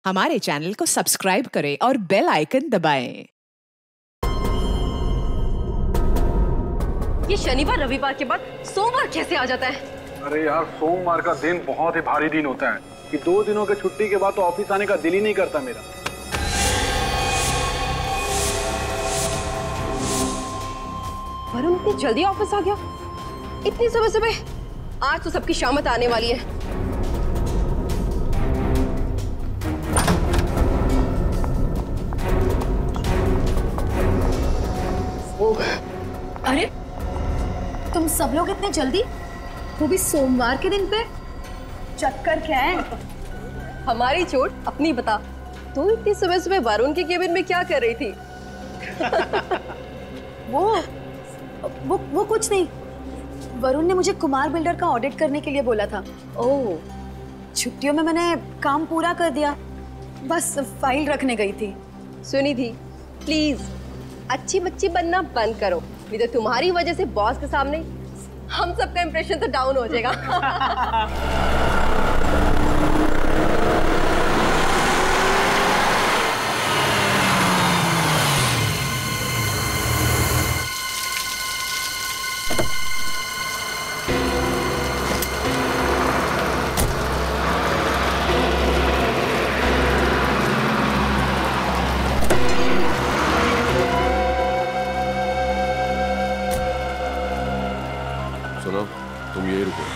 हमारे चैनल को सब्सक्राइब करें और बेल आइकन दबाएं। ये शनिवार रविवार के बाद सोमवार कैसे आ जाता है? अरे यार, सोमवार का दिन बहुत ही भारी दिन होता है कि 2 दिनों के छुट्टी के बाद तो ऑफिस आने का दिल ही नहीं करता मेरा। वरुण इतनी जल्दी ऑफिस आ गया? इतनी सुबह सुबह? आज तो सबकी शामत आने वाली है। अरे तुम सब लोग इतने जल्दी, वो भी सोमवार के दिन पे? चक्कर क्या है? हमारी चोट अपनी बता। तू इतनी सुबह सुबह वरुण के केबिन में क्या कर रही थी? वो कुछ नहीं। वरुण ने मुझे कुमार बिल्डर का ऑडिट करने के लिए बोला था। ओह, छुट्टियों में मैंने काम पूरा कर दिया, बस फाइल रखने गई थी। सुनी थी, प्लीज अच्छी बच्ची बनना बंद करो, नहीं तो तुम्हारी वजह से बॉस के सामने हम सबका इंप्रेशन तो डाउन हो जाएगा। सुनो, तुम यही रुको।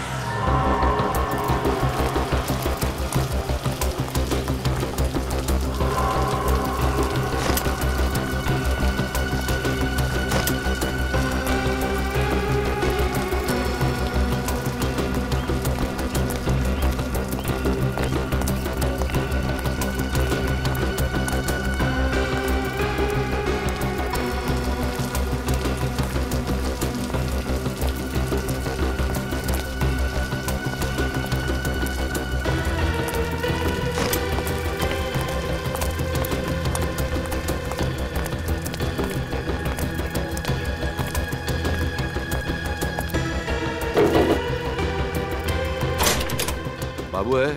बाबू है?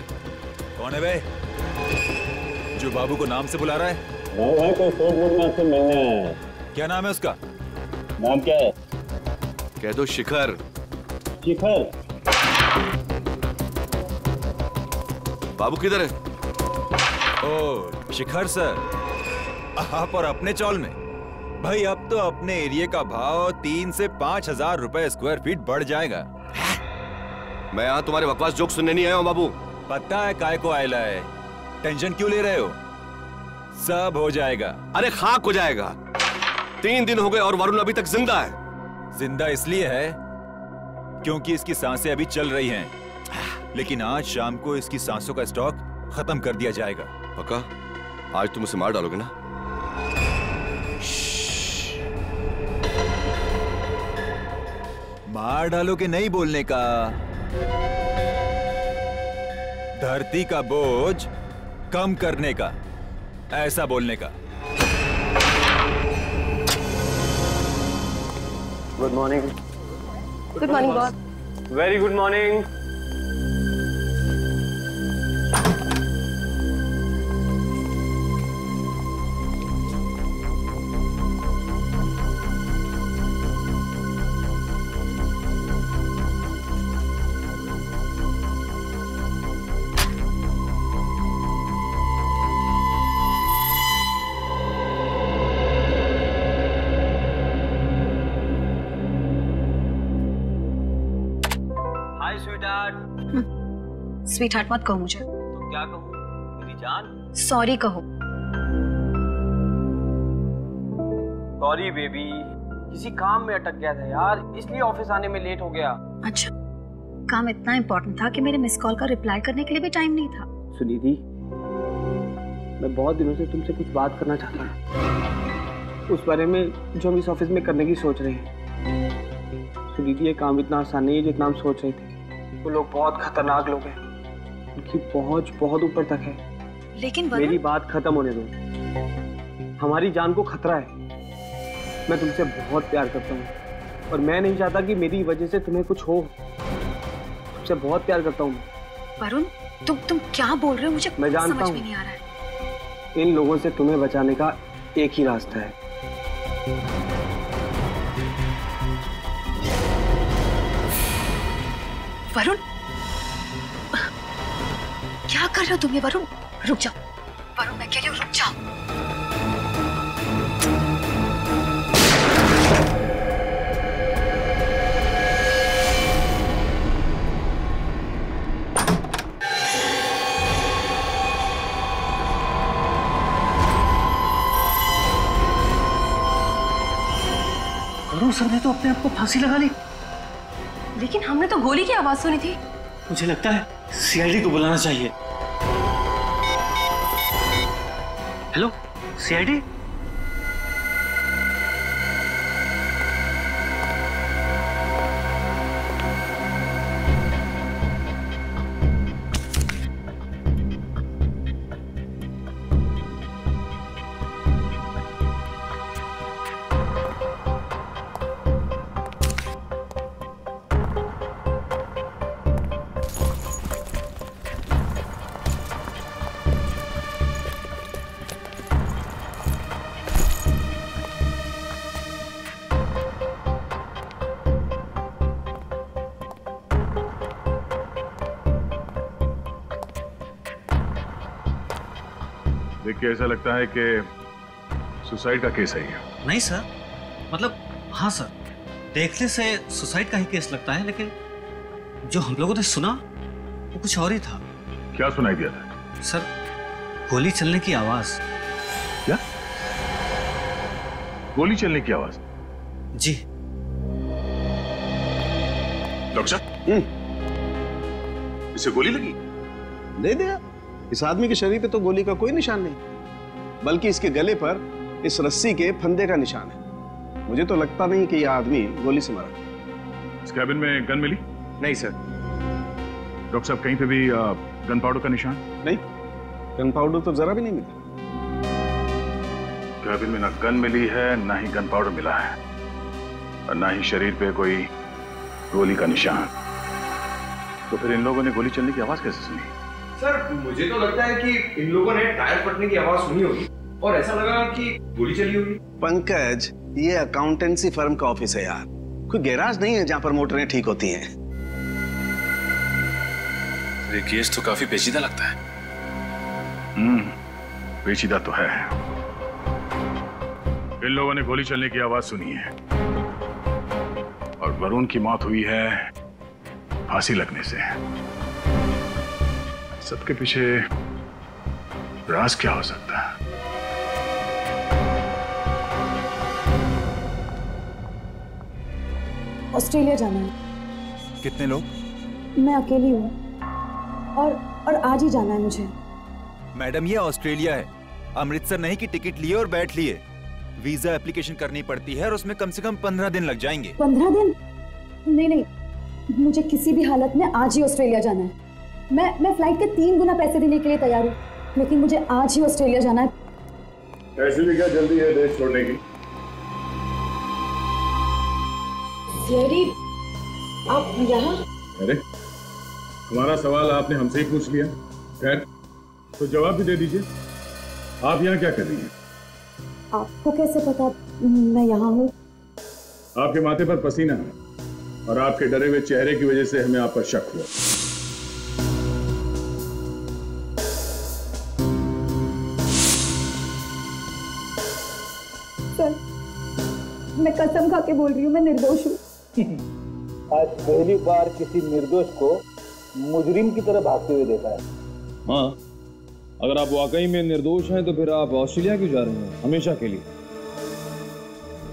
कौन है बे जो बाबू को नाम से बुला रहा है? भाई कोई फोन आपसे मिलना है। क्या नाम है उसका? नाम क्या है? कह दो शिखर। शिखर? बाबू किधर है? ओ शिखर सर, आप और अपने चौल में। भाई अब तो अपने एरिया का भाव 3 से 5,000 रुपए स्क्वायर फीट बढ़ जाएगा। मैं यहाँ तुम्हारे बकवास जोक सुनने नहीं आया हूँ बाबू। पता है काय को आयला है, टेंशन क्यों ले रहे हो? सब हो जाएगा। अरे खाक हो जाएगा। 3 दिन हो गए और वरुण अभी तक जिंदा है। जिंदा इसलिए है क्योंकि इसकी सांसें अभी चल रही हैं, लेकिन आज शाम को इसकी सांसों का स्टॉक खत्म कर दिया जाएगा। पक्का? आज तुम उसे मार डालोगे ना? मार डालोगे नहीं बोलने का, धरती का बोझ कम करने का, ऐसा बोलने का। Good morning. Good morning boss. Very good morning. Sweet heart मत कहो मुझे। तो क्या कहूँ मेरी जान? सॉरी कहो। सॉरी बेबी, किसी काम में अटक गया था यार, इसलिए ऑफिस आने में लेट हो गया। अच्छा, काम इतना इम्पोर्टेंट था कि मेरे मिस कॉल का रिप्लाई करने के लिए भी टाइम नहीं था? सुनिधि, मैं बहुत दिनों से तुमसे कुछ बात करना चाहता हूँ, उस बारे में जो हम इस ऑफिस में करने की सोच रहे हैं। सुनिधि, ये काम इतना आसान नहीं है जितना हम सोच रहे थे। वो लोग बहुत खतरनाक लोग हैं, उनकी पहुंच बहुत ऊपर तक है। लेकिन मेरी बात खत्म होने दो। हमारी जान को खतरा है। मैं तुमसे बहुत प्यार करता हूँ और मैं नहीं चाहता कि मेरी वजह से तुम्हें कुछ हो। तुमसे बहुत प्यार करता हूँ। वरुण, तुम क्या बोल रहे हो? मुझे मैं जानता समझ हूँ। में नहीं आ रहा है। इन लोगों से तुम्हें बचाने का एक ही रास्ता है। वरुण, क्या कर रहे हो तुम ये? वरुण रुक जाओ, वरुण मैं कह रही हूँ रुक जाओ। वरुण सर ने तो अपने आप को फांसी लगा ली। लेकिन हमने तो गोली की आवाज सुनी थी। मुझे लगता है सीआईडी को बुलाना चाहिए। Hello CID. देख के ऐसा लगता है कि सुसाइड का केस है ये। नहीं सर, मतलब हाँ सर, देखने से सुसाइड का ही केस लगता है, लेकिन जो हम लोगों ने सुना वो कुछ और ही था। क्या सुनाई दिया था? सर, गोली चलने की आवाज। क्या? गोली चलने की आवाज? जी। डॉक्टर साहब, इसे गोली लगी? नहीं दिया, इस आदमी के शरीर पे तो गोली का कोई निशान नहीं, बल्कि इसके गले पर इस रस्सी के फंदे का निशान है। मुझे तो लगता नहीं कि यह आदमी गोली से मरा। इस कैबिन में गन मिली? नहीं सर। डॉक्टर साहब, कहीं पे भी गन पाउडर का निशान? नहीं, गन पाउडर तो जरा भी नहीं मिला। कैबिन में ना गन मिली है, ना ही गन पाउडर मिला है, और ना ही शरीर पे कोई गोली का निशान। तो फिर इन लोगों ने गोली चलने की आवाज कैसे सुनी? सर, मुझे तो लगता है कि इन लोगों ने टायर फटने की आवाज सुनी होगी और ऐसा लगा कि गोली चली होगी। पंकज, ये अकाउंटेंसी फर्म का ऑफिस है यार, कोई गैराज नहीं है जहां पर मोटरें ठीक होती हैं। ये केस तो काफी पेचीदा लगता है। पेचीदा तो है। इन लोगों ने गोली चलने की आवाज सुनी है और वरुण की मौत हुई है फांसी लगने से। सबके पीछे राज क्या हो सकता है? ऑस्ट्रेलिया जाना है। कितने लोग? मैं अकेली हूँ और आज ही जाना है मुझे। मैडम, ये ऑस्ट्रेलिया है, अमृतसर नहीं कि टिकट लिए और बैठ लिए। वीजा एप्लीकेशन करनी पड़ती है और उसमें कम से कम 15 दिन लग जाएंगे। 15 दिन? नहीं, मुझे किसी भी हालत में आज ही ऑस्ट्रेलिया जाना है। मैं फ्लाइट के 3 गुना पैसे देने के लिए तैयार हूँ, लेकिन मुझे आज ही ऑस्ट्रेलिया जाना है। ऐसे भी क्या जल्दी है देश छोड़ने की? आप यहाँ? अरे, हमारा सवाल आपने हमसे ही पूछ लिया। खैर, तो जवाब भी दे दीजिए। आप यहाँ क्या कर रही हैं? आपको कैसे पता मैं यहाँ हूँ? आपके माथे पर पसीना है और आपके डरे हुए चेहरे की वजह से हमें आप पर शक हुआ। सर, मैं कसम खा के बोल रही हूँ, मैं निर्दोष हूँ। आज पहली बार किसी निर्दोष को मुजरिम की तरह भागते हुए देखा है। हाँ, अगर आप वाकई में निर्दोष हैं तो फिर आप ऑस्ट्रेलिया क्यों जा रहे हैं हमेशा के लिए?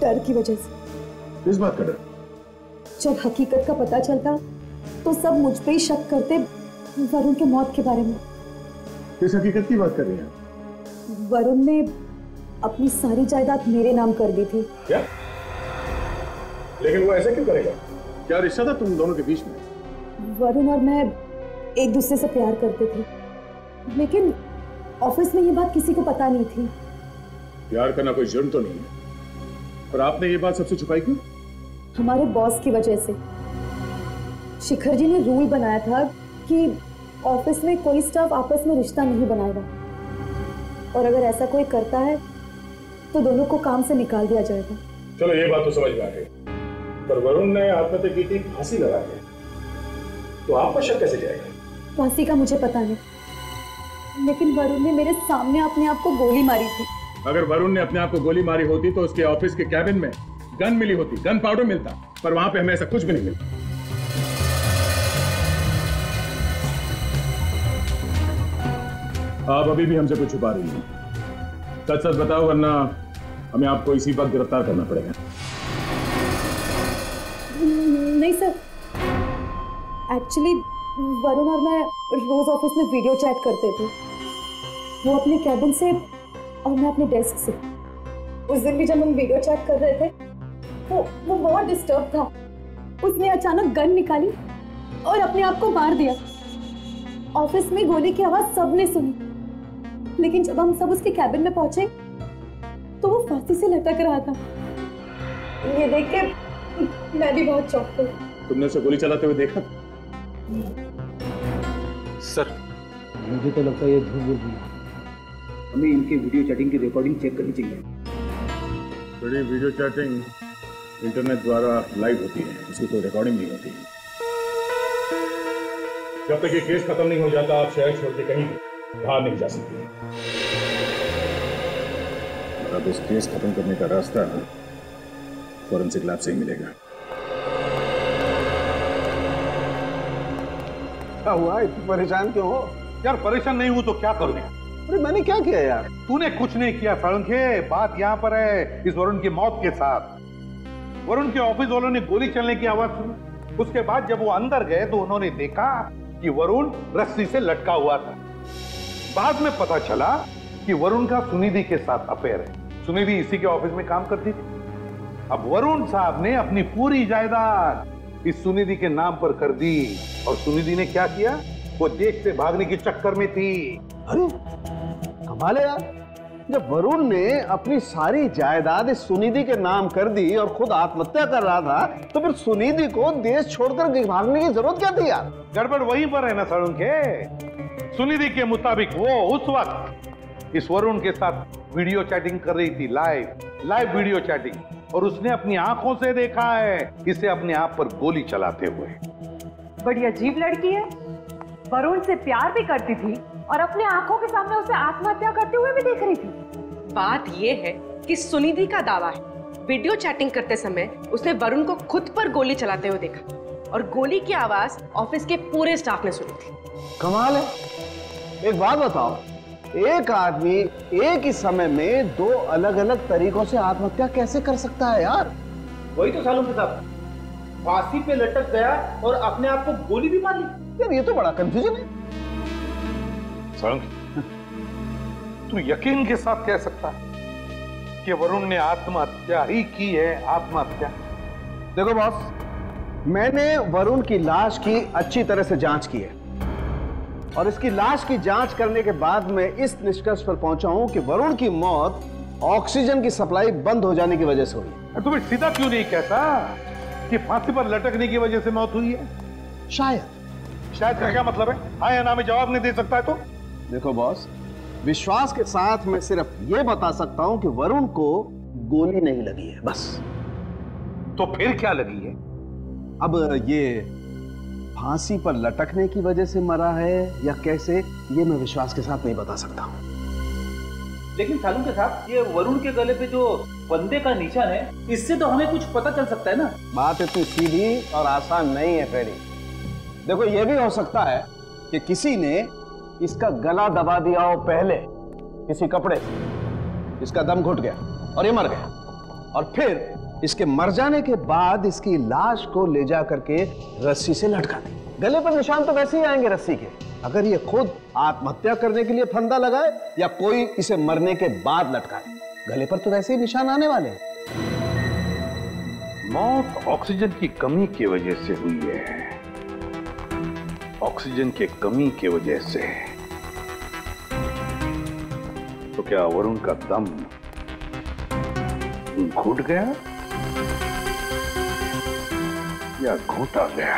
डर की वजह से। किस बात का डर? जब हकीकत का पता चलता तो सब मुझ पे ही शक करते, वरुण के मौत के बारे में। किस हकीकत की बात कर रही हैं? वरुण ने अपनी सारी जायदाद मेरे नाम कर दी थी। क्या? लेकिन वो ऐसा क्यों करेगा? क्या रिश्ता था तुम दोनों के बीच में? वरुण और मैं एक दूसरे से प्यार करते थे, लेकिन ऑफिस में ये बात किसी को पता नहीं थी। प्यार करना कोई जुर्म तो नहीं है, पर आपने ये बात सबसे छुपाई क्यों? हमारे बॉस की वजह से। शिखर जी ने रूल बनाया था कि ऑफिस में कोई स्टाफ आपस में रिश्ता नहीं बनाएगा। और अगर ऐसा कोई करता है तो दोनों को काम से निकाल दिया जाएगा। चलो ये बात तो समझ में आ गई, पर वरुण ने आत्महत्या की थी फांसी लगा के, तो आप पर शक कैसे जाएगा? फांसी का मुझे पता नहीं, लेकिन वरुण ने मेरे सामने अपने आप को गोली मारी थी। अगर वरुण ने अपने आप को गोली मारी होती तो उसके ऑफिस के कैबिन में गन मिली होती, गन पाउडर मिलता, पर वहां पे हमें ऐसा कुछ भी नहीं मिलता। आप अभी भी हमसे कुछ छुपा रही हैं। सच सच बताओ, वरना हमें आपको इसी वक्त गिरफ्तार करना पड़ेगा। नहीं सर, एक्चुअली वरुण और मैं रोज ऑफिस में वीडियो चैट करते थे, वो अपने कैबिन से और मैं अपने डेस्क से। उस दिन भी जब हम वीडियो चैट कर रहे थे वो बहुत डिस्टर्ब था। उसने अचानक गन निकाली और अपने आप को मार दिया। ऑफिस में गोली की आवाज सबने सुनी, लेकिन जब हम सब उसके कैबिन में पहुंचे तो वो फांसी से लटक रहा था। ये देख के मैं भी बहुत चौंक गई। तुमने उसे गोली चलाते हुए देखा? सर, मुझे तो लगता है ये झूठ बोल रही है। हमें इनके वीडियो चैटिंग की रिकॉर्डिंग चेक करनी चाहिए। बड़ी वीडियो चैटिंग इंटरनेट द्वारा लाइव होती है, उसकी कोई रिकॉर्डिंग नहीं होती। जब तक ये केस खत्म नहीं हो जाता आप शहर छोड़ के कहीं बाहर नहीं जा सकती। अब इस केस खत्म करने का रास्ता फॉरेंसिक लैब से ही मिलेगा। क्या हुआ, इतनी परेशान क्यों हो? यार परेशान नहीं हूं तो क्या करूं? अरे मैंने क्या किया यार? तूने कुछ नहीं किया सालुंखे, बात यहाँ पर है इस वरुण की मौत के साथ। वरुण के ऑफिस वालों ने गोली चलने की आवाज सुनी, उसके बाद जब वो अंदर गए तो उन्होंने देखा कि वरुण रस्सी से लटका हुआ था। बाद में पता चला कि वरुण का सुनिधि के साथ अफेयर है। सुनिधि इसी के ऑफिस में काम करती थी। अब वरुण साहब ने अपनी पूरी जायदाद इस सुनिधि के नाम पर कर दी, और सुनिधि ने क्या किया, वो देश से भागने के चक्कर में थी। अरे कमाल है यार, जब वरुण ने अपनी सारी जायदाद इस सुनिधि के नाम कर दी और खुद आत्महत्या कर रहा था, तो फिर सुनिधि को देश छोड़कर भागने की जरूरत क्या थी यार? गड़बड़ वहीं पर है ना सालुंखे। सुनिधि के मुताबिक वो उस वक्त इस वरुण के साथ वीडियो चैटिंग कर रही थी, लाइव वीडियो चैटिंग, और उसने अपनी आंखों से देखा है इसे अपने आप पर गोली चलाते हुए। बड़ी अजीब लड़की है, वरुण से प्यार भी करती थी और अपने आंखों के सामने उसे आत्महत्या करते हुए भी देख रही थी। बात यह है कि सुनिधि का दावा है वीडियो चैटिंग करते समय उसने वरुण को खुद पर गोली चलाते हुए देखा, और गोली की आवाज ऑफिस के पूरे स्टाफ ने सुनी थी। कमाल है। एक बात बताओ, एक आदमी एक ही समय में दो अलग अलग तरीकों से आत्महत्या कैसे कर सकता है यार? वही तो सालुंखे साहब, फांसी पे लटक गया और अपने आप को गोली भी मार ली। यार ये तो बड़ा कंफ्यूजन है। सालुंखे, तू यकीन के साथ कह सकता है कि वरुण ने आत्महत्या ही की है? आत्महत्या? देखो बॉस, मैंने वरुण की लाश की अच्छी तरह से जांच की है, और इसकी लाश की जांच करने के बाद मैं इस निष्कर्ष पर पहुंचा हूं कि वरुण की मौत ऑक्सीजन की सप्लाई बंद हो जाने की वजह से हुई। तुम्हें सीधा क्यों नहीं कहता कि फांसी पर लटकने की वजह से मौत हुई है? शायद का क्या मतलब है? हाँ या ना में जवाब नहीं दे सकता है तो? देखो बॉस, विश्वास के साथ मैं सिर्फ ये बता सकता हूं कि वरुण को गोली नहीं लगी है, बस। तो फिर क्या लगी है? अब ये फांसी पर लटकने की वजह से मरा है या कैसे, ये मैं विश्वास के साथ नहीं बता सकता हूं। लेकिन सालुंखे साहब, ये वरुण के गले पे जो फंदे का निशान है, इससे तो हमें कुछ पता चल सकता है ना? बात इतनी सीधी और आसान नहीं है फ्रेडी। देखो, ये भी हो सकता है कि किसी ने इसका गला दबा दिया हो पहले किसी कपड़े से, इसका दम घुट गया और ये मर गया, और फिर इसके मर जाने के बाद इसकी लाश को ले जा करके रस्सी से लटका दी। गले पर निशान तो वैसे ही आएंगे रस्सी के। अगर ये खुद आत्महत्या करने के लिए फंदा लगाए या कोई इसे मरने के बाद लटकाए, गले पर तो वैसे ही निशान आने वाले हैं। मौत ऑक्सीजन की कमी की वजह से हुई है। ऑक्सीजन की कमी की वजह से। तो क्या वरुण का दम घुट गया या घोटा गया?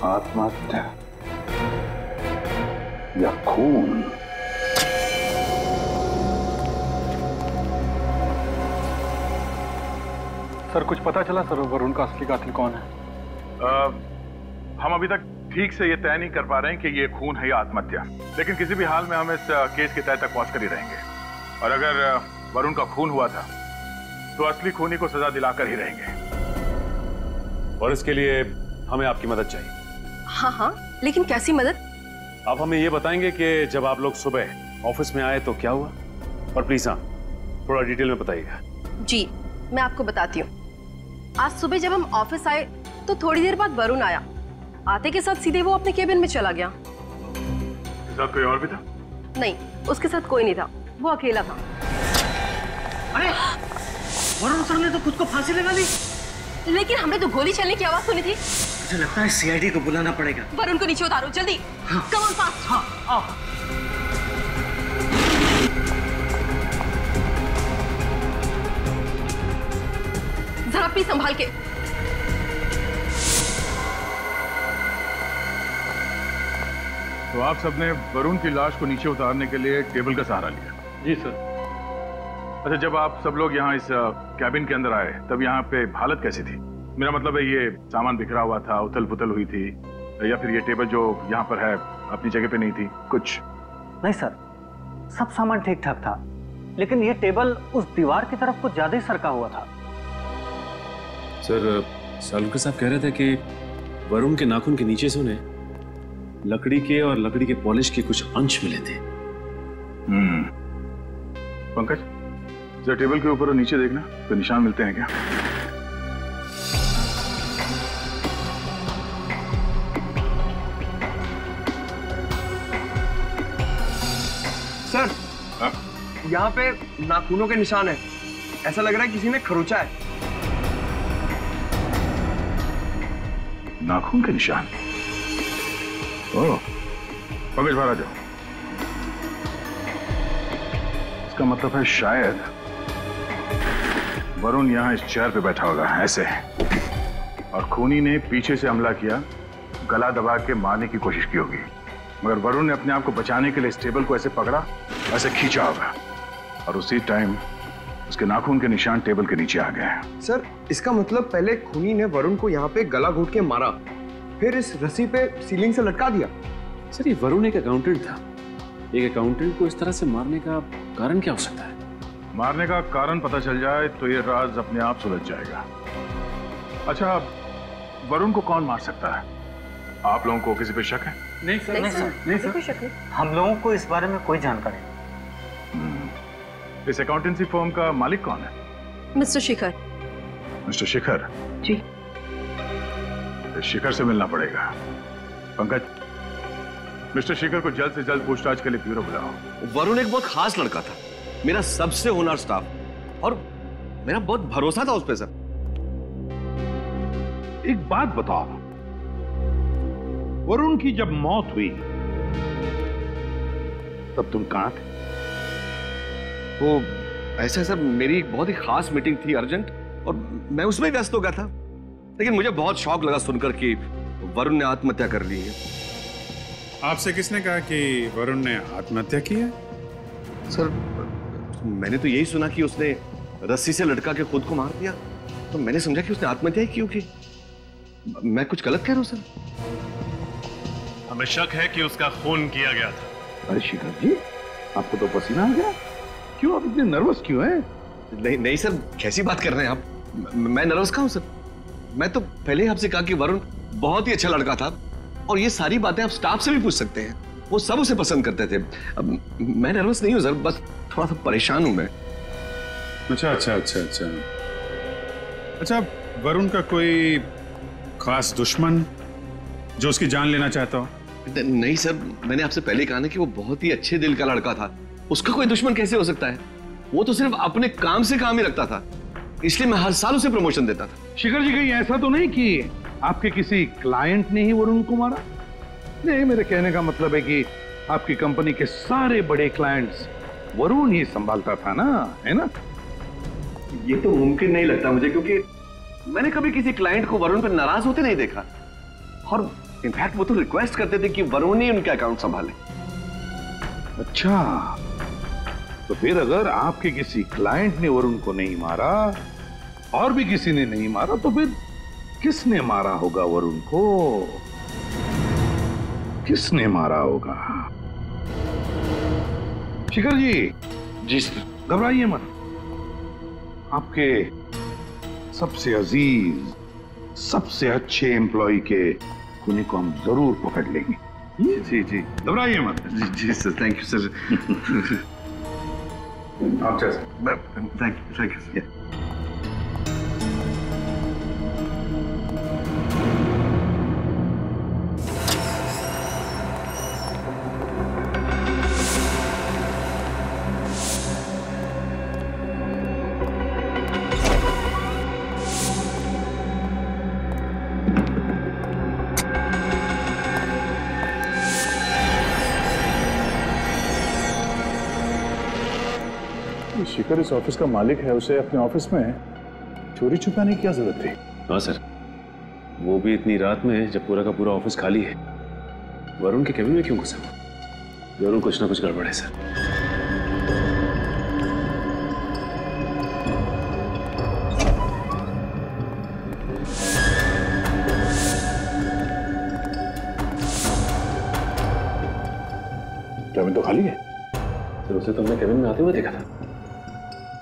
आत्महत्या या खून। सर कुछ पता चला सर वरुण का असली कातिल कौन है? हम अभी तक ठीक से ये तय नहीं कर पा रहे हैं कि ये खून है या आत्महत्या, लेकिन किसी भी हाल में हम इस केस के तय तक पहुंच कर ही रहेंगे। और अगर वरुण का खून हुआ था तो असली खूनी को सजा दिलाकर ही रहेंगे। और इसके लिए हमें आपकी मदद चाहिए। हाँ हाँ, लेकिन कैसी मदद? आप हमें ये बताएंगे कि जब आप लोग सुबह ऑफिस में आए तो क्या हुआ, और प्लीज हाँ थोड़ा डिटेल में बताइएगा। जी मैं आपको बताती हूँ। आज सुबह जब हम ऑफिस आए तो थोड़ी देर बाद वरुण आया। आते के साथ सीधे वो अपने केबिन में चला गया। साथ कोई और भी था? नहीं, उसके साथ कोई नहीं था, वो अकेला था। अरे वरुण सर ने तो खुद को फांसी लगा ली। लेकिन हमने तो गोली चलने की आवाज सुनी थी। मुझे लगता है सीआईडी को बुलाना पड़ेगा। वरुण को नीचे उतारो जल्दी। Come on fast. हाँ आओ। जरा प्लीज संभाल के। तो आप सबने वरुण की लाश को नीचे उतारने के लिए टेबल का सहारा लिया? जी सर। अच्छा, जब आप सब लोग यहाँ इस कैबिन के अंदर आए तब यहाँ पे हालत कैसी थी? मेरा मतलब है ये सामान बिखरा हुआ था, उथल पुथल हुई थी, या फिर ये टेबल जो यहाँ पर है अपनी जगह पे नहीं थी? कुछ नहीं सर, सब सामान ठीक ठाक था, लेकिन ये टेबल उस दीवार की तरफ कुछ ज्यादा ही सरका हुआ था। सर सालुंके साहब कह रहे थे कि वरुण के नाखून के नीचे से उन्हें लकड़ी के और लकड़ी के पॉलिश के कुछ अंश मिले थे। पंकज, जरा टेबल के ऊपर और नीचे देखना, तो निशान मिलते हैं क्या? सर यहाँ पे नाखूनों के निशान है। ऐसा लग रहा है किसी ने खरोचा है। नाखून के निशान? ओह, पंकज बाहर आ जाओ। इसका मतलब है शायद वरुण यहाँ इस चेयर पे बैठा होगा ऐसे, और खूनी ने पीछे से हमला किया, गला दबा के मारने की कोशिश की होगी, मगर वरुण ने अपने आप को बचाने के लिए इस टेबल को ऐसे पकड़ा, ऐसे खींचा होगा, और उसी टाइम उसके नाखून के निशान टेबल के नीचे आ गए। सर इसका मतलब पहले खूनी ने वरुण को यहाँ पे गला घोट के मारा, फिर इस रस्सी पे सीलिंग से लटका दिया। सर ये वरुण एक अकाउंटेंट था, एक अकाउंटेंट को इस तरह से मारने का कारण क्या हो सकता है? मारने का कारण पता चल जाए तो ये राज अपने आप सुलझ जाएगा। अच्छा, वरुण को कौन मार सकता है? आप लोगों को किसी पे शक है? नहीं सर, नहीं सर, हम लोगों को इस बारे में कोई जानकारी नहीं। इस अकाउंटेंसी फर्म का मालिक कौन है? मिस्टर शिखर। मिस्टर शिखर? जी। शिखर से मिलना पड़ेगा। पंकज, मिस्टर शिखर को जल्द से जल्द पूछताछ के लिए ब्यूरो बुलाओ। वरुण एक बहुत खास लड़का था, मेरा सबसे होनहार स्टाफ, और मेरा बहुत भरोसा था उस पे सर। एक बात बताओ, वरुण की जब मौत हुई तब तुम कहां थे? वो ऐसा सर, मेरी एक बहुत ही खास मीटिंग थी अर्जेंट, और मैं उसमें व्यस्त हो गया था, लेकिन मुझे बहुत शौक लगा सुनकर कि वरुण ने आत्महत्या कर ली है। आपसे किसने कहा कि वरुण ने आत्महत्या की है? सर मैंने तो यही सुना कि उसने रस्सी से लटका के खुद को मार दिया, तो मैंने समझा कि उसने आत्महत्या ही की होगी। मैं कुछ गलत कह रहा हूं सर? हमें शक है कि उसका खून किया गया था। अरे शिखर जी, आपको तो पसीना आ गया, क्यों आप इतने नर्वस क्यों हैं? नहीं नहीं सर, कैसी बात कर रहे हैं आप? मैं नर्वस कहाँ हूं सर? मैं तो पहले ही आपसे कहा कि वरुण बहुत ही अच्छा लड़का था, और ये सारी बातें आप स्टाफ से भी पूछ सकते हैं, वो सब उसे पसंद करते थे। अब मैं नर्वस नहीं हूं सर, बस थोड़ा सा परेशान हूं मैं। अच्छा अच्छा अच्छा अच्छा अच्छा, वरुण का कोई खास दुश्मन जो उसकी जान लेना चाहता हो? नहीं सर, मैंने आपसे पहले कहा ना कि वो बहुत ही अच्छे दिल का लड़का था, उसका कोई दुश्मन कैसे हो सकता है? वो तो सिर्फ अपने काम से काम ही रखता था, इसलिए मैं हर साल उसे प्रमोशन देता था। शिखर जी, कहीं ऐसा तो नहीं कि आपके किसी क्लाइंट ने ही वरुण को मारा? नहीं, मेरे कहने का मतलब है कि आपकी कंपनी के सारे बड़े क्लाइंट्स वरुण ही संभालता था ना, है ना? ये तो मुमकिन नहीं लगता मुझे, क्योंकि मैंने कभी किसी क्लाइंट को वरुण पर नाराज होते नहीं देखा, और इनफैक्ट वो तो रिक्वेस्ट करते थे कि वरुण ही उनके अकाउंट संभाले। अच्छा, तो फिर अगर आपके किसी क्लाइंट ने वरुण को नहीं मारा और भी किसी ने नहीं मारा, तो फिर किसने मारा होगा वरुण को? किसने मारा होगा? शिखर जी सर, घबराइए मत। आपके सबसे अजीज, सबसे अच्छे एम्प्लॉय के खूनी को हम जरूर पकड़ लेंगे। जी जी, घबराइए मत। जी सर, थैंक यू सर। आप जैसे थैंक यू सर। शिखर इस ऑफिस का मालिक है, उसे अपने ऑफिस में चोरी छुपाने की क्या जरूरत थी? हाँ सर, वो भी इतनी रात में जब पूरा का पूरा ऑफिस खाली है। वरुण के केबिन में क्यों घुसा? जरूर कुछ ना कुछ गड़बड़ है सर। केबिन तो खाली है सर, उसे तो हमने केबिन में आते हुए देखा था।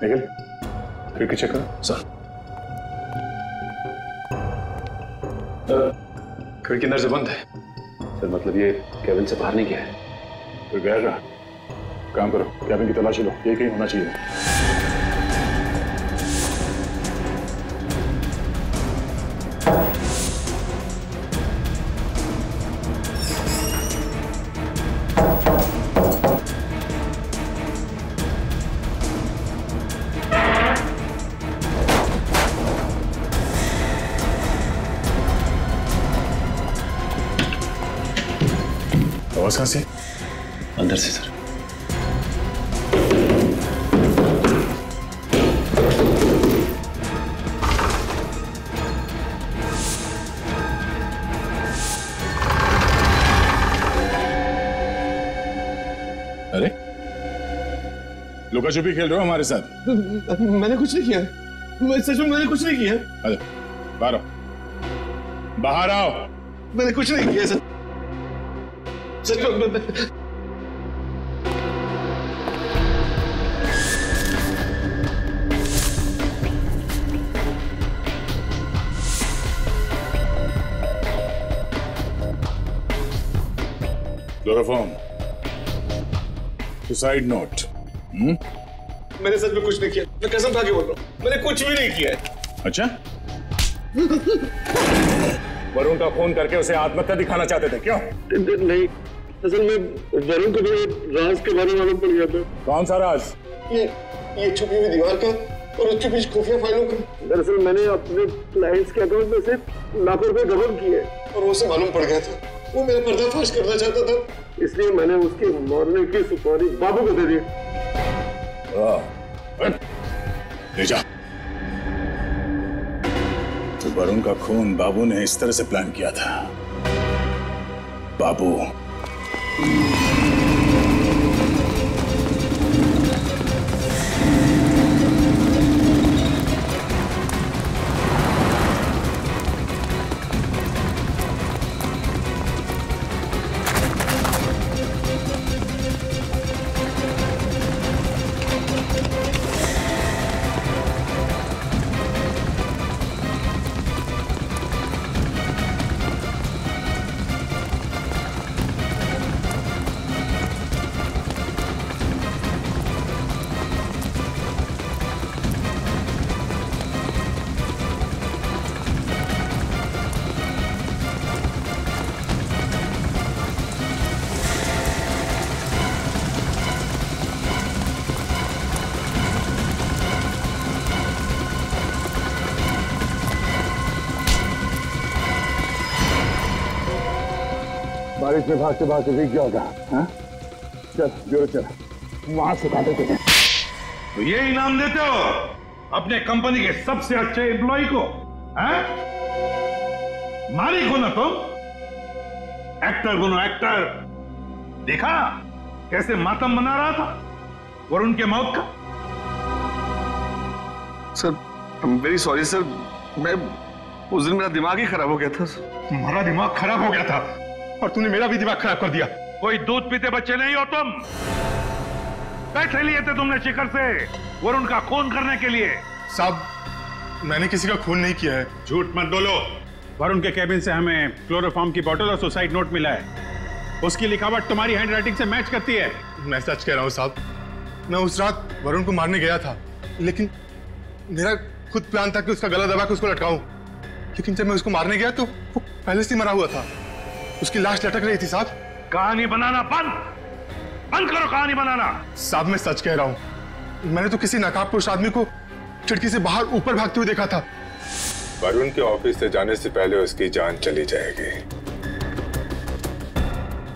निकल, खिड़की चेक करो। सर, खिड़की अंदर से बंद है सर, मतलब ये केबिन से बाहर नहीं गया है। तो गया कहाँ? काम करो, केबिन की तलाशी लो, ये कहीं होना चाहिए। आवाज कहां से? अंदर से सर। अरे, लुका छुपी खेल रहे हो हमारे साथ? मैंने कुछ नहीं किया। मैं सच में मैंने कुछ नहीं किया। अरे, बाहर आओ, बाहर आओ। मैंने कुछ नहीं किया सर, सच में। Chloroform, suicide note. मैंने सच में कुछ नहीं किया, मैं कसम खा के बोल रहा हूँ, मैंने कुछ भी नहीं किया है। अच्छा, वरुण का खून करके उसे आत्महत्या दिखाना चाहते थे क्यों? नहीं, असल में वरुण को भी राज के बारे में मालूम पड़ गया था। कौन सा राज? ये छुपी हुई दीवार का और उसके पीछे खुफिया फाइलों का। दरअसल मैंने अपने क्लाइंट्स के अकाउंट में से लाखों रुपए गबन किए और वो उसे मालूम पड़ गया था। वो मेरा पर्दाफाश करना चाहता था, इसलिए मैंने उसके मरने की सुपारी बाबू को दे दी। ले जा। तो वरुण का खून बाबू ने इस तरह से प्लान किया था। बाबू, बारिश में भागते भागते भीग गया होगा। हाँ? चल जोर चल, वहां से काटे थे। तो ये इनाम देते हो अपने कंपनी के सबसे अच्छे एम्प्लॉय को? हाँ? मालिक हो ना तुम, एक्टर बनो एक्टर। देखा कैसे मातम मना रहा था वरुण के मौत का। Sir I am very sorry sir, मैं उस दिन मेरा दिमाग ही खराब हो गया था। तुम्हारा दिमाग खराब हो गया था और तूने मेरा भी दिमाग खराब कर दिया। कोई दूध पीते बच्चे नहीं हो तुम। पैसे लिए थे तुमने शिखर से वरुण का खून करने के लिए। साहब मैंने किसी का खून नहीं किया है। झूठ मत बोलो। वरुण के कैबिन से हमें क्लोरोफॉर्म की बोतल और सुसाइड नोट मिला है। उसकी लिखावट तुम्हारी हैंडराइटिंग से मैच करती है। मैं सच कह रहा हूँ साहब, मैं उस रात वरुण को मारने गया था, लेकिन मेरा खुद प्लान था कि उसका गला दबा के उसको लटकाऊं। लेकिन जब मैं उसको मारने गया तो वो पहले से मरा हुआ था, उसकी लाश लटक रही थी। साहब कहानी बनाना बंद करो, कहानी बनाना। साहब मैं सच कह रहा हूँ, मैंने तो किसी नकाबपोश आदमी को खिड़की से बाहर ऊपर भागते हुए देखा था। वरुण के ऑफिस से जाने से पहले उसकी जान चली जाएगी।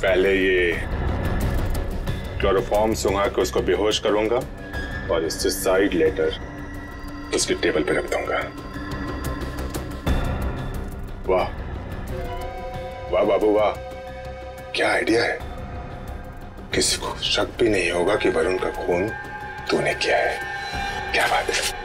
पहले ये क्लोरोफॉर्म सुंघा के उसको बेहोश करूंगा और इस सुसाइड लेटर उसकी टेबल पे रख दूंगा। वाह वाह बाबू वाह, क्या आइडिया है। किसी को शक भी नहीं होगा कि वरुण का खून तूने किया है। क्या बात है।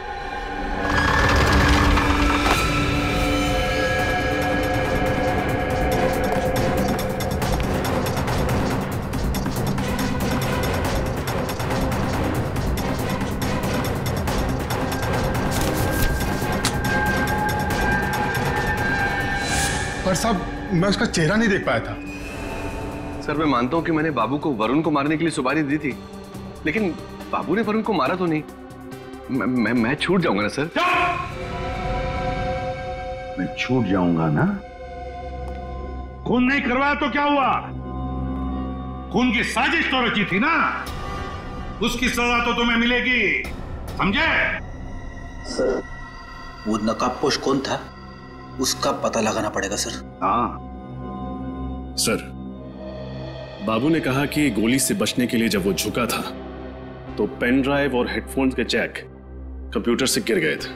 पर साहब मैं उसका चेहरा नहीं देख पाया था। सर मैं मानता हूं कि मैंने बाबू को वरुण को मारने के लिए सुपारी दी थी, लेकिन बाबू ने वरुण को मारा तो नहीं। मैं छूट जाऊंगा ना सर। मैं छूट जाऊंगा ना? खून नहीं करवाया तो क्या हुआ? खून की साजिश तो रची थी ना, उसकी सजा तो तुम्हें मिलेगी, समझे? सर वो नकाबपोश कौन था उसका पता लगाना पड़ेगा सर। हाँ सर, बाबू ने कहा कि गोली से बचने के लिए जब वो झुका था तो पेन ड्राइव और हेडफोन्स के जैक कंप्यूटर से गिर गए थे,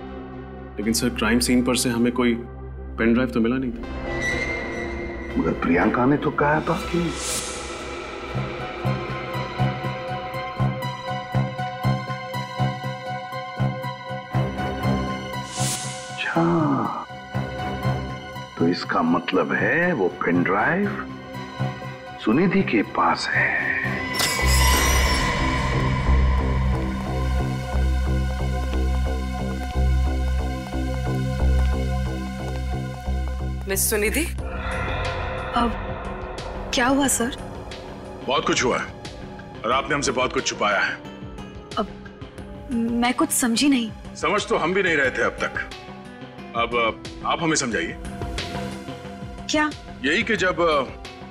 लेकिन सर क्राइम सीन पर से हमें कोई पेन ड्राइव तो मिला नहीं था। मगर प्रियंका ने तो कहा था कि तो इसका मतलब है वो पेन ड्राइव सुनिधि के पास है। मिस सुनिधि, अब क्या हुआ सर? बहुत कुछ हुआ है और आपने हमसे बहुत कुछ छुपाया है। अब मैं कुछ समझी नहीं। समझ तो हम भी नहीं रहे थे अब तक। अब आप हमें समझाइए। क्या? यही कि जब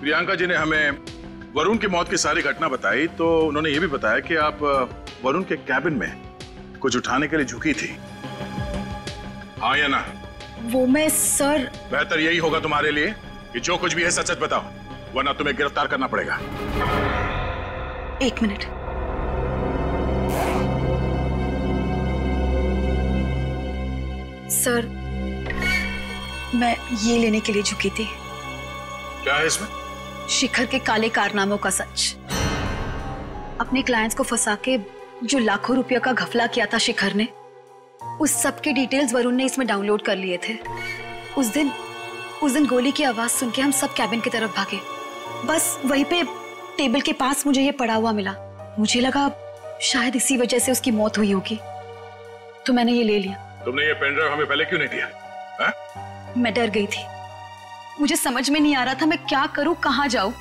प्रियंका जी ने हमें वरुण की मौत की सारी घटना बताई तो उन्होंने ये भी बताया कि आप वरुण के कैबिन में कुछ उठाने के लिए झुकी थी, हाँ या ना? वो मैं सर। बेहतर यही होगा तुम्हारे लिए कि जो कुछ भी है सच सच बताओ, वरना तुम्हें गिरफ्तार करना पड़ेगा। एक मिनट। सर मैं ये लेने के लिए झुकी थी। क्या है इसमें? शिखर के काले कारनामों का सच। अपने क्लाइंट्स को फंसा के जो लाखों रुपयों का घपला किया था शिखर ने, उस सब के डिटेल्स वरुण ने इसमें डाउनलोड कर लिए थे। उस दिन गोली की आवाज सुन के हम सब कैबिन की तरफ भागे। बस वहीं पे टेबल के पास मुझे ये पड़ा हुआ मिला। मुझे लगा शायद इसी वजह से उसकी मौत हुई होगी, तो मैंने ये ले लिया। तुमने ये पेन ड्राइव हमें पहले क्यों नहीं दिया? है? मैं डर गई थी। मुझे समझ में नहीं आ रहा था मैं क्या करूं, कहां जाऊं,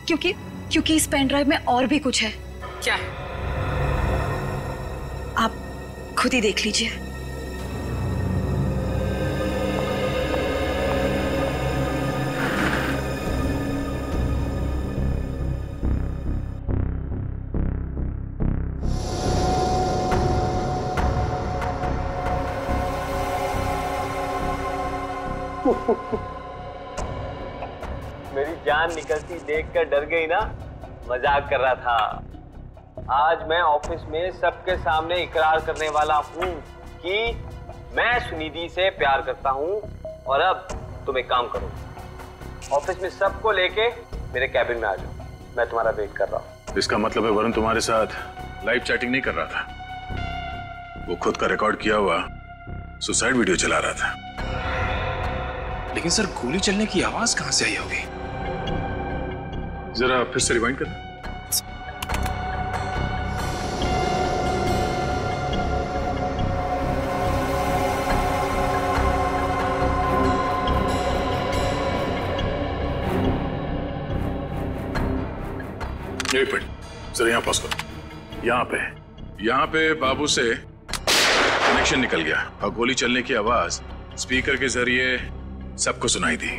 क्योंकि इस पेन ड्राइव में और भी कुछ है। क्या? आप खुद ही देख लीजिए। मेरी जान निकलती देखकर डर गई ना? मजाक कर रहा था। आज मैं ऑफिस में सबके सामने इकरार करने वाला हूँ कि मैं सुनिधि से प्यार करता हूँ। और अब तुम एक काम करो, ऑफिस में सबको लेके मेरे कैबिन में आ जाओ, मैं तुम्हारा वेट कर रहा हूँ। इसका मतलब है वरुण तुम्हारे साथ लाइव चैटिंग नहीं कर रहा था, वो खुद का रिकॉर्ड किया हुआ सुसाइड वीडियो चला रहा था। लेकिन सर गोली चलने की आवाज कहां से आई होगी? जरा फिर से रिवाइंड कर। एक मिनट, जरा यहाँ पॉज करो। यहाँ पे बाबू से कनेक्शन निकल गया और गोली चलने की आवाज स्पीकर के जरिए सबको सुनाई दी।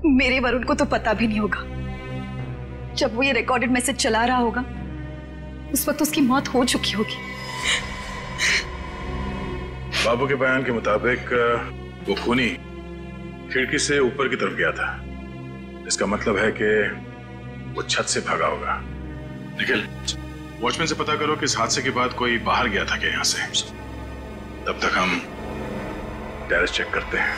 मेरे वरुण को तो पता भी नहीं होगा। जब वो ये रिकॉर्डेड मैसेज चला रहा होगा उस वक्त उसकी मौत हो चुकी होगी। बाबू के बयान के मुताबिक वो खूनी खिड़की से ऊपर की तरफ गया था। इसका मतलब है कि वो छत से भागा होगा। निखिल, वॉचमैन से पता करो कि इस हादसे के बाद कोई बाहर गया था क्या यहाँ से। तब तक हम टेरेस चेक करते हैं।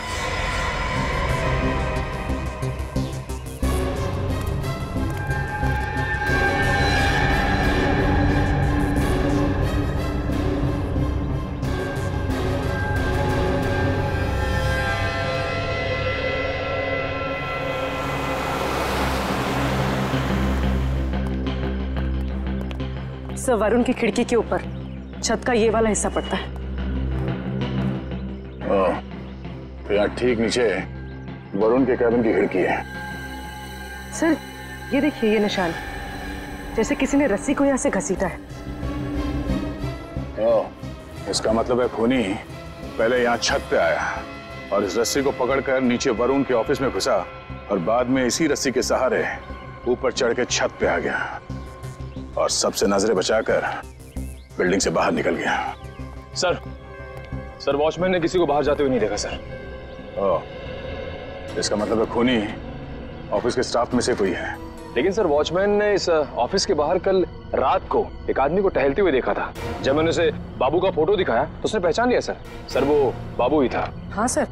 सर, वरुण की खिड़की के ऊपर छत का ये वाला हिस्सा पड़ता है। तो यहाँ ठीक नीचे वरुण के कैबिन की खिड़की है। सर, ये देखिए, ये निशान जैसे किसी ने रस्सी को यहाँ से घसीटा है। इसका मतलब है खूनी पहले यहाँ छत पे आया और इस रस्सी को पकड़कर नीचे वरुण के ऑफिस में घुसा और बाद में इसी रस्सी के सहारे ऊपर चढ़ के छत पे आ गया और सबसे नजरें बचाकर बिल्डिंग से बाहर निकल गया। सर वॉचमैन ने किसी को बाहर जाते हुए नहीं देखा सर। इसका मतलब है खूनी ऑफिस के स्टाफ में से कोई है। लेकिन सर, वॉचमैन ने इस ऑफिस के बाहर कल रात को एक आदमी को टहलते हुए देखा था। जब मैंने उसे बाबू का फोटो दिखाया तो उसने पहचान लिया सर वो बाबू ही था। हाँ सर,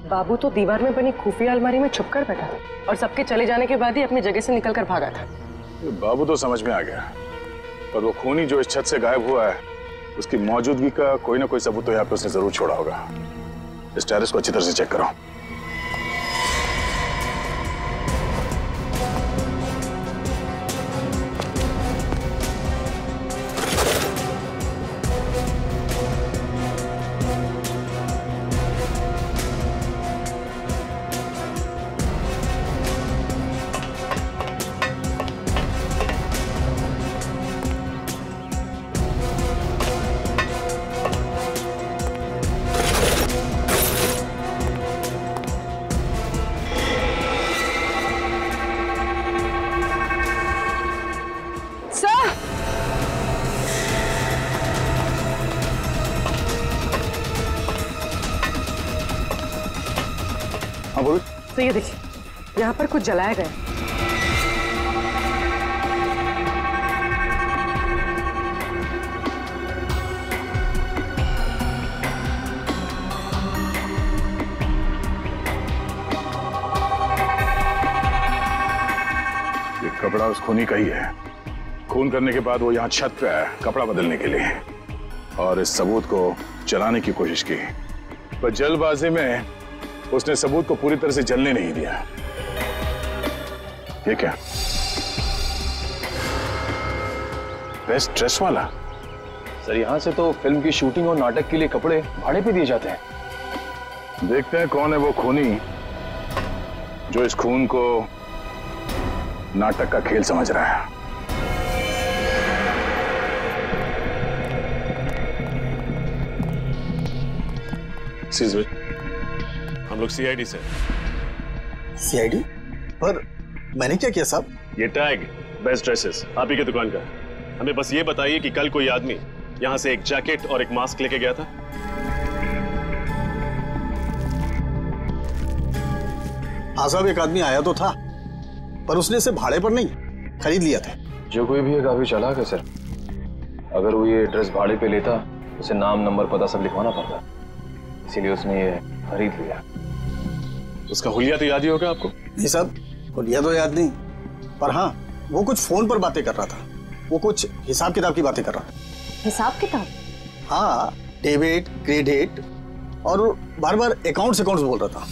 बाबू तो दीवार में बनी खुफिया अलमारी में छुपकर बैठा था और सबके चले जाने के बाद ही अपनी जगह से निकलकर भागा था। बाबू तो समझ में आ गया, पर वो खूनी जो इस छत से गायब हुआ है उसकी मौजूदगी का कोई ना कोई सबूत तो यहाँ पे उसने जरूर छोड़ा होगा। इस टेरेस को अच्छी तरह से चेक करो। तो ये देखिए, यहाँ पर कुछ जलाया गया। ये कपड़ा उस खूनी का ही है। खून करने के बाद वो यहाँ छत पे आया कपड़ा बदलने के लिए और इस सबूत को जलाने की कोशिश की, पर जल्दबाजी में उसने सबूत को पूरी तरह से जलने नहीं दिया। ये क्या? बेस्ट ड्रेस वाला? सर, यहाँ से तो फिल्म की शूटिंग और नाटक के लिए कपड़े भाड़े पे दिए जाते हैं। देखते हैं कौन है वो खूनी जो इस खून को नाटक का खेल समझ रहा है। हम लोग सीआईडी से। सीआईडी? पर मैंने क्या किया साहब? ये टैग बेस्ट ड्रेसेस आप ही की दुकान का। हमें बस ये बताइए कि कल कोई आदमी यहाँ से एक जैकेट और एक मास्क लेके गया था? हाँ साहब, एक आदमी आया तो था, पर उसने इसे भाड़े पर नहीं खरीद लिया था। जो कोई भी है काफी चालाक है सर। अगर वो ये ड्रेस भाड़े पे लेता उसे नाम, नंबर, पता सब लिखवाना पड़ता, इसीलिए उसने ये खरीद लिया। उसका हुलिया तो याद ही होगा आपको? नहीं साहब, हुलिया तो याद नहीं, पर हाँ वो कुछ फोन पर बातें कर रहा था। वो कुछ हिसाब किताब की बातें कर रहा था। हिसाब किताब? हाँ, डेबिट क्रेडिट और बार बार अकाउंट्स बोल रहा था।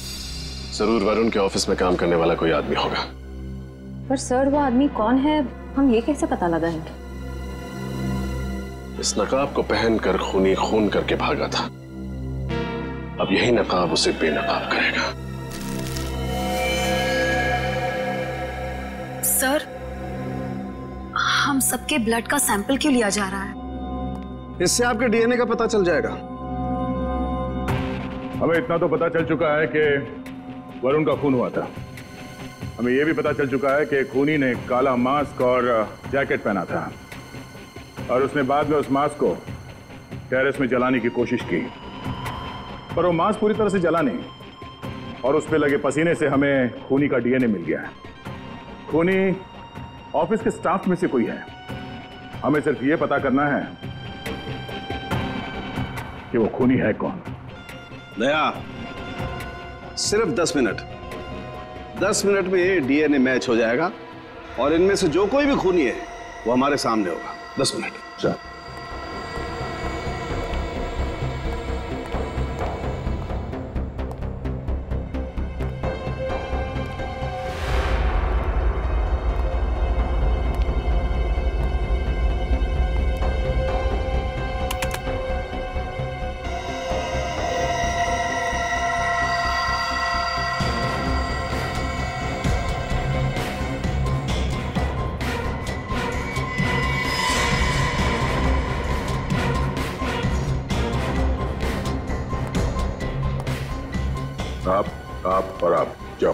जरूर वरुण के ऑफिस में काम करने वाला कोई आदमी होगा। पर सर वो आदमी कौन है हम ये कैसे पता लगाएंगे? इस नकाब को पहनकर खूनी खून करके भागा था, अब यही नकाब उसे बेनकाब करेगा। सर, हम सबके ब्लड का सैंपल क्यों लिया जा रहा है? इससे आपके डीएनए का पता चल जाएगा। हमें इतना तो पता चल चुका है कि वरुण का खून हुआ था। हमें यह भी पता चल चुका है कि खूनी ने काला मास्क और जैकेट पहना था और उसने बाद में उस मास्क को टेरेस में जलाने की कोशिश की, पर वो मास्क पूरी तरह से जला नहीं और उस पे लगे पसीने से हमें खूनी का डीएनए मिल गया है। खूनी ऑफिस के स्टाफ में से कोई है। हमें सिर्फ ये पता करना है कि वो खूनी है कौन। दया, सिर्फ 10 मिनट। 10 मिनट में ये डीएनए मैच हो जाएगा और इनमें से जो कोई भी खूनी है वो हमारे सामने होगा। 10 मिनट। चल। आप और आप जाओ।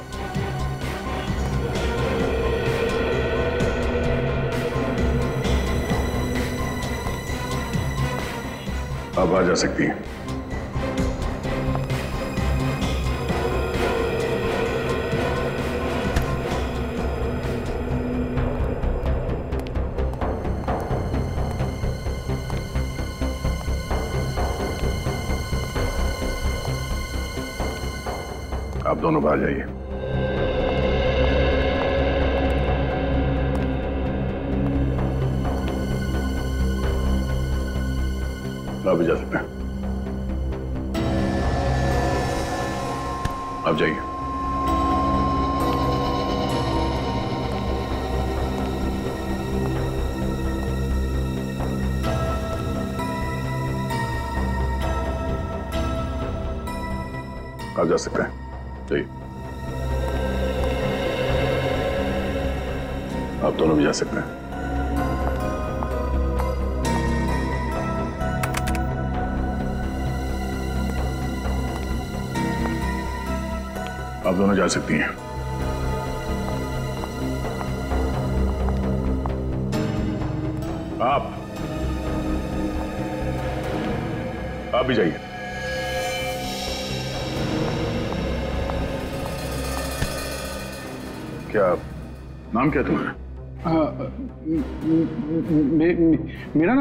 आप आ जा सकती हैं। आप दोनों बाहर जाइए। आप भी जा सकते हैं। आप जाइए। आप जा सकते हैं। आप दोनों भी जा सकते हैं। आप दोनों जा सकती हैं। आप भी जाइए। क्या नाम क्या तुम्हारा? मेरा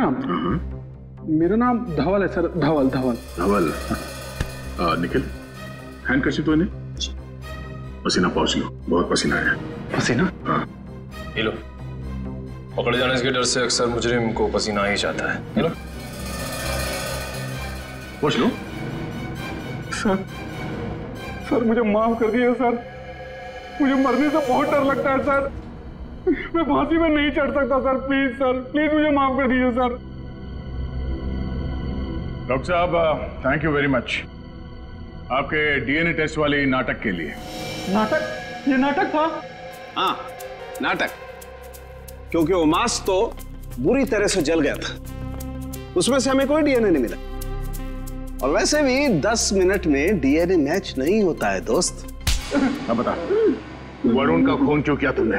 नाम धवल है सर। धवल। निखिल, हैंडकर्चिफ तो इन्हें पसीना पहुंच लो, बहुत पसीना आया। पसीना? हाँ, ये लो। पकड़े जाने के डर से अक्सर मुजरिम को पसीना आ ही जाता है। ये लो, पहुंच लो। सर मुझे माफ कर दिया सर, मुझे मरने से बहुत डर लगता है सर। मैं फांसी में नहीं चढ़ सकता सर। प्लीज मुझे माफ कर दीजिए सर। डॉक्टर साहब, थैंक यू वेरी मच आपके डीएनए टेस्ट वाली नाटक के लिए। नाटक? ये नाटक था? हाँ, नाटक। क्योंकि वो मास्क तो बुरी तरह से जल गया था, उसमें से हमें कोई डीएनए नहीं मिला। और वैसे भी 10 मिनट में डीएनए मैच नहीं होता है दोस्त। अब बता, वरुण का खून क्यों किया तुमने?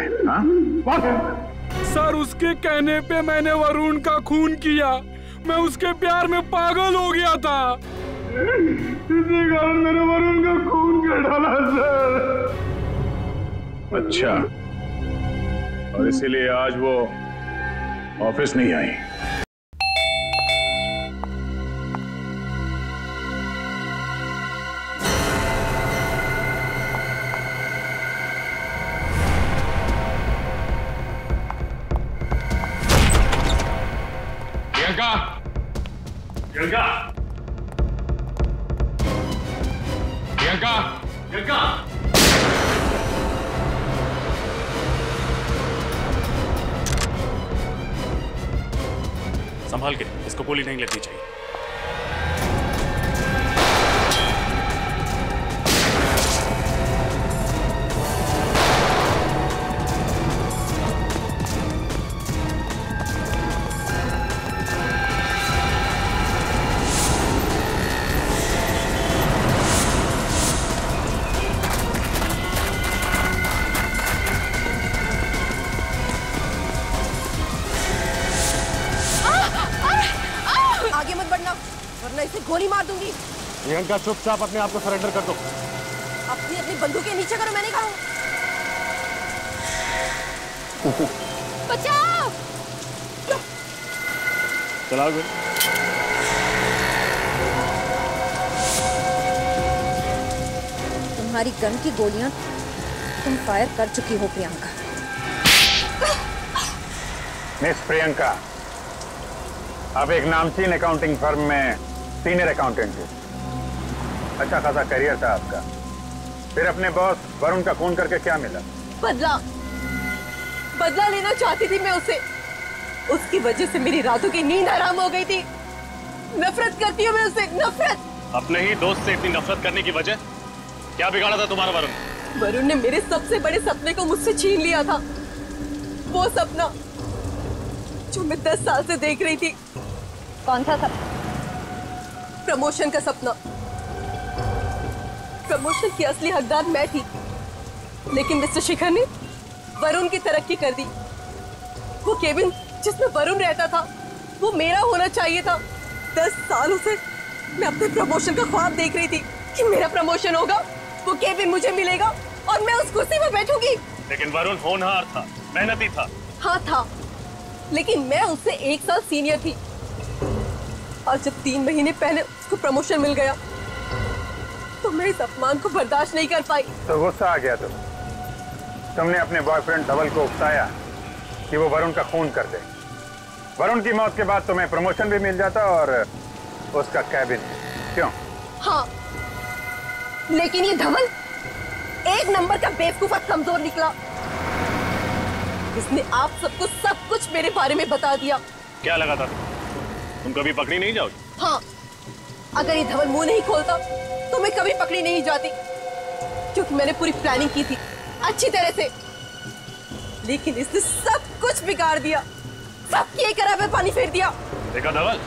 सर उसके कहने पे मैंने वरुण का खून किया। मैं उसके प्यार में पागल हो गया था, इसी कारण मैंने वरुण का खून कर डाला सर। अच्छा, और इसीलिए आज वो ऑफिस नहीं आई। प्रियंका, प्रियंका, प्रियंका। संभाल के, इसको गोली नहीं लगनी चाहिए। गोली मार दूंगी। प्रियंका चुपचाप अपने आप को सरेंडर कर दो। अपनी बंदूकें नीचे करो, मैंने कहा। बचाओ! चलाओ गोली। तुम्हारी गन की गोलियां तुम फायर कर चुकी हो प्रियंका। मिस प्रियंका, आप एक नामचीन अकाउंटिंग फर्म में सीनियर अकाउंटेंट थे। अच्छा खासा करियर था आपका। फिर अपने बॉस वरुण का खून करके क्या मिला? बदला लेना चाहती थी मैं उसे। उसकी वजह से मेरी रातों की नींद हराम हो गई थी। नफरत करती हूँ मैं उससे, नफरत। अपने ही दोस्त से इतनी नफरत करने की वजह क्या बिगाड़ा था तुम्हारा वरुण? वरुण ने मेरे सबसे बड़े सपने को मुझसे छीन लिया था। वो सपना जो मैं 10 साल से देख रही थी। कौन सा सपना? प्रमोशन का सपना। प्रमोशन की असली हकदार मैं थी, लेकिन मिस्टर शिखर ने वरुण की तरक्की कर दी। वो केबिन जिसमें वरुण रहता था वो मेरा होना चाहिए था। 10 सालों से मैं अपने प्रमोशन का ख्वाब देख रही थी कि मेरा प्रमोशन होगा, वो केबिन मुझे मिलेगा और मैं उस कुर्सी पर बैठूंगी। लेकिन वरुण होनहार था, मेहनती था। हाँ था, लेकिन मैं उससे 1 साल सीनियर थी। और जब 3 महीने पहले उसको प्रमोशन मिल गया तो मैं इस अपमान को बर्दाश्त नहीं कर पाई। तो गुस्सा आ गया तुमने अपने बॉयफ्रेंड धवल को उकसाया कि वो वरुण का खून कर दे। वरुण की मौत के बाद तुम्हें प्रमोशन भी मिल जाता और उसका कैबिन। क्यों? हाँ, लेकिन ये धवल 1 नंबर का बेवकूफ और कमजोर निकला। इसने आप सबको सब कुछ मेरे बारे में बता दिया। क्या लगा था तुम कभी पकड़ी नहीं जाओगी? हाँ, अगर ये धवल मुंह नहीं खोलता तो मैं कभी पकड़ी नहीं जाती, क्योंकि मैंने पूरी प्लानिंग की थी अच्छी तरह से। लेकिन इसने सब कुछ बिगाड़ दिया, सब किए करा पे पानी फेर दिया। देखा धवल,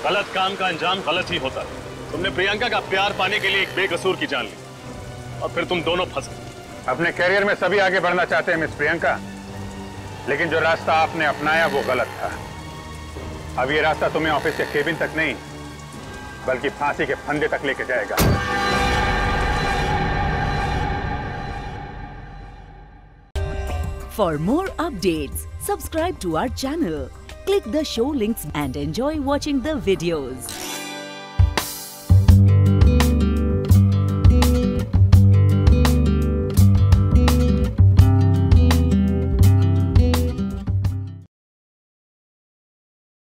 गलत काम का अंजाम गलत ही होता है। तुमने प्रियंका का प्यार पाने के लिए एक बेकसूर की जान ली और फिर तुम दोनों फंस गए। अपने कैरियर में सभी आगे बढ़ना चाहते हैं मिस प्रियंका, लेकिन जो रास्ता आपने अपनाया वो गलत था। अब ये रास्ता तुम्हें ऑफिस के केबिन तक नहीं बल्कि फांसी के फंदे तक लेके जाएगा। For more updates, subscribe to our channel, click the show links and enjoy watching the videos.